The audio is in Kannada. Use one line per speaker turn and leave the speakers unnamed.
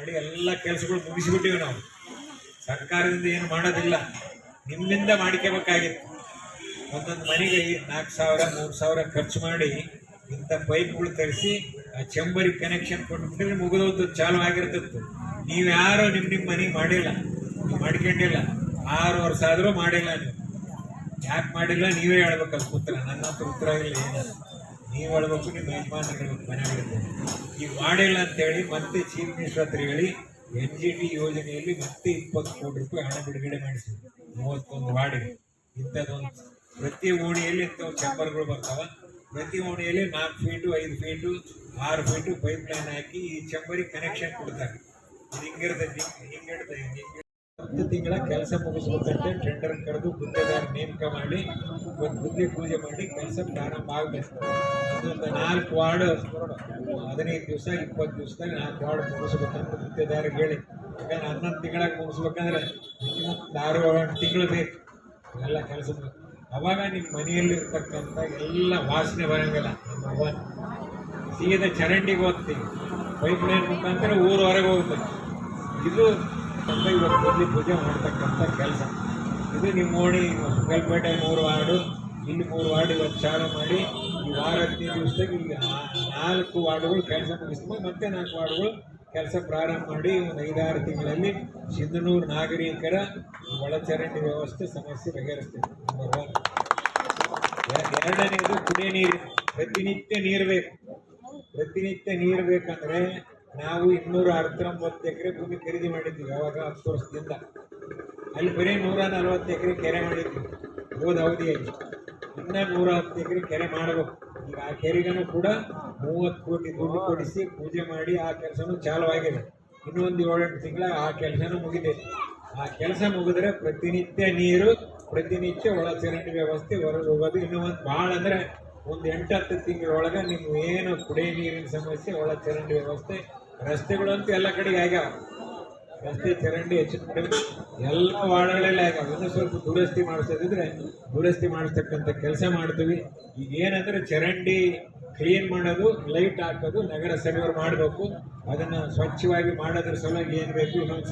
ಮಾಡಿ ಎಲ್ಲ ಕೆಲಸಗಳು ಮುಗಿಸಿಬಿಟ್ಟಿವಿ ನಾವು. ಸರ್ಕಾರದಿಂದ ಏನು ಮಾಡೋದಿಲ್ಲ, ನಿಮ್ಮಿಂದ ಮಾಡ್ಕೋಬೇಕಾಗಿತ್ತು. ಒಂದೊಂದು ಮನೆಗೆ 4,000 3,000 ಖರ್ಚು ಮಾಡಿ ಇಂಥ ಪೈಪ್ಗಳು ತರಿಸಿ ಆ ಚಂಬರಿ ಕನೆಕ್ಷನ್ ಕೊಟ್ಬಿಟ್ರೆ ಮುಗಿದೋದು, ಚಾಲು ಆಗಿರ್ತಿತ್ತು. ನೀವು ಯಾರು ನಿಮ್ಮ ಮನೆ ಮಾಡಿಲ್ಲ, ನೀವು ಮಾಡ್ಕೊಂಡಿಲ್ಲ. 6 ವರ್ಷ ಆದರೂ ಮಾಡಿಲ್ಲ. ಯಾಕೆ ಮಾಡಿಲ್ಲ ನೀವೇ ಹೇಳ್ಬೇಕು. ಅದು ಉತ್ತರ, ನನ್ನ ಹತ್ರ ಉತ್ತರ ಇಲ್ಲ. ಏನು ನೀವು ಹೇಳ್ಬೇಕು, ನಿಮ್ಮ ಯಜಮಾನ ಹೇಳ್ಬೇಕು ಮನೆಗಳಿಗೆ. ಈಗ ಮಾಡಿಲ್ಲ ಅಂತೇಳಿ ಮತ್ತೆ ಚೀಫ್ ಮಿನಿಸ್ಟರ್ ಹತ್ರ ಹೇಳಿ NGT ಯೋಜನೆಯಲ್ಲಿ ಮತ್ತೆ 20 ಕೋಟಿ ರೂಪಾಯಿ ಹಣ ಬಿಡುಗಡೆ ಮಾಡಿಸಿ 31 ವಾರ್ಡಿಗೆ. ಇಂಥದ್ದೊಂದು ಪ್ರತಿ ಓಣಿಯಲ್ಲಿ ಇಂಥವು ಚಂಬರ್ಗಳು ಬರ್ತಾವ. ಪ್ರತಿ ಓಣಿಯಲ್ಲಿ 4 feet 5 feet 6 feet pipeline ಹಾಕಿ ಈ ಚಂಬರಿಗೆ ಕನೆಕ್ಷನ್ ಕೊಡ್ತಾರೆ. ಇದು ಹಿಂಗಿರ್ತೈತಿ, ಹಿಂಗಿಡ್ತೈತಿ. 10 ತಿಂಗಳ ಕೆಲಸ ಮುಗಿಸ್ಬೇಕಂತೆ ಟೆಂಡರ್ ಕರೆದು ಗುತ್ತೇದಾರ ನೇಮಕ ಮಾಡಿ ಒಂದು ಬುದ್ಧಿ ಪೂಜೆ ಮಾಡಿ ಕೆಲಸ ಪ್ರಾರಂಭ ಆಗಬೇಕು. ಅದೊಂದು 4 ವಾರ್ಡ್ 15 ದಿವಸ 20 ದಿವಸದಾಗ 4 ವಾರ್ಡ್ ಮುಗಿಸ್ಬೇಕಂತ ಗುತ್ತೇದಾರಿಗೆ ಹೇಳಿ. ಯಾಕಂದ್ರೆ 11 ತಿಂಗಳಾಗ ಮುಗಿಸ್ಬೇಕಂದ್ರೆ 6 ತಿಂಗಳು ಬೇಕು ಎಲ್ಲ ಕೆಲಸ. ಅವಾಗ ನಿಮ್ಮ ಮನೆಯಲ್ಲಿ ಇರ್ತಕ್ಕಂಥ ಎಲ್ಲ ವಾಸನೆ ಬರಂಗಿಲ್ಲ. ನಮ್ಮ ಸೀದ ಚರಂಡಿಗೆ ಹೋಗ್ತೀವಿ, ಪೈಪ್ ಲೈನ್ ಮುಖಾಂತರ ಊರು ಹೊರಗೆ ಹೋಗ್ತದೆ. ಇದು ಇವತ್ತು ಬುದ್ಧಿ ಪೂಜೆ ಮಾಡ್ತಕ್ಕಂಥ ಕೆಲಸ. ಇದು ನಿಮ್ಮ ಓಣಿ ಸುಗಲ್ಪೇಟೆ 3 ವಾರ್ಡು, ಇಲ್ಲಿ 3 ವಾರ್ಡ್ ಇವತ್ತು ಚಾಲು ಮಾಡಿ ಈ ವಾರ 15 ದಿವಸದಾಗ ಈಗ 4 ವಾರ್ಡ್ಗಳು ಕೆಲಸ ಮುಗಿಸ್ಬೋದು. ಮತ್ತೆ 4 ವಾರ್ಡ್ಗಳು ಕೆಲಸ ಪ್ರಾರಂಭ ಮಾಡಿ ಒಂದು 5-6 ತಿಂಗಳಲ್ಲಿ ಸಿಂಧನೂರು ನಾಗರಿಕರ ಒಳಚರಂಡಿ ವ್ಯವಸ್ಥೆ ಸಮಸ್ಯೆ ಬಗೆಹರಿಸ್ತೇವೆ. ನಂಬರ್ 1. ಎರಡನೇದು ಕುಡಿಯ ನೀರು. ಪ್ರತಿನಿತ್ಯ ನೀರು ಬೇಕು. ಪ್ರತಿನಿತ್ಯ ನೀರು ಬೇಕಂದ್ರೆ ನಾವು 269 ಎಕರೆ ಭೂಮಿ ಖರೀದಿ ಮಾಡಿದ್ವಿ ಅವಾಗ 10 ವರ್ಷದಿಂದ. ಅಲ್ಲಿ ಬರೀ 140 ಎಕರೆ ಕೆರೆ ಮಾಡಿದ್ವಿ ಹೋದ ಅವಧಿಯಾಗಿ. ಇನ್ನ 110 ಎಕರೆ ಕೆರೆ ಮಾಡಬೇಕು. ಈಗ ಆ ಕೆರೆಗೂ ಕೂಡ 30 ಕೋಟಿ ದುಡ್ಡು ಕೊಡಿಸಿ ಪೂಜೆ ಮಾಡಿ ಆ ಕೆಲಸನೂ ಚಾಲು ಆಗಿದೆ. ಇನ್ನೊಂದು 7-8 ತಿಂಗಳ ಆ ಕೆಲಸನೂ ಮುಗಿದೆ. ಆ ಕೆಲಸ ಮುಗಿದ್ರೆ ಪ್ರತಿನಿತ್ಯ ನೀರು, ಪ್ರತಿನಿತ್ಯ ಒಳಚರಂಡಿ ವ್ಯವಸ್ಥೆ ಹೊರಗೆ ಹೋಗೋದು. ಇನ್ನೂ ಒಂದು ಭಾಳ ಅಂದರೆ ಒಂದು 8-10 ತಿಂಗಳೊಳಗೆ ನಿಮ್ಮ ಏನು ಕುಡಿಯ ನೀರಿನ ಸಮಸ್ಯೆ, ಒಳಚರಂಡಿ ವ್ಯವಸ್ಥೆ, ರಸ್ತೆಗಳಂತೂ ಎಲ್ಲ ಕಡೆಗೆ ಆಗ್ಯಾವ. ರಸ್ತೆ ಚರಂಡಿ ಹೆಚ್ಚಿನ ಕಡೆ ಎಲ್ಲ ವಾರ್ಡ್ಗಳೆಲ್ಲ ಆಗ್ಯಾವ. ಇನ್ನೂ ಸ್ವಲ್ಪ ದುರಸ್ತಿ ಮಾಡಿಸೋದಿದ್ರೆ ದುರಸ್ತಿ ಮಾಡಿಸ್ತಕ್ಕಂಥ ಕೆಲಸ ಮಾಡ್ತೀವಿ. ಈಗ ಏನಂದ್ರೆ ಚರಂಡಿ ಕ್ಲೀನ್ ಮಾಡೋದು, ಲೈಟ್ ಹಾಕೋದು ನಗರಸಭೆಯವ್ರು ಮಾಡಬೇಕು. ಅದನ್ನು ಸ್ವಚ್ಛವಾಗಿ ಮಾಡೋದ್ರ ಸಲುವಾಗಿ ಏನು ಬೇಕು ಇನ್ನೊಂದು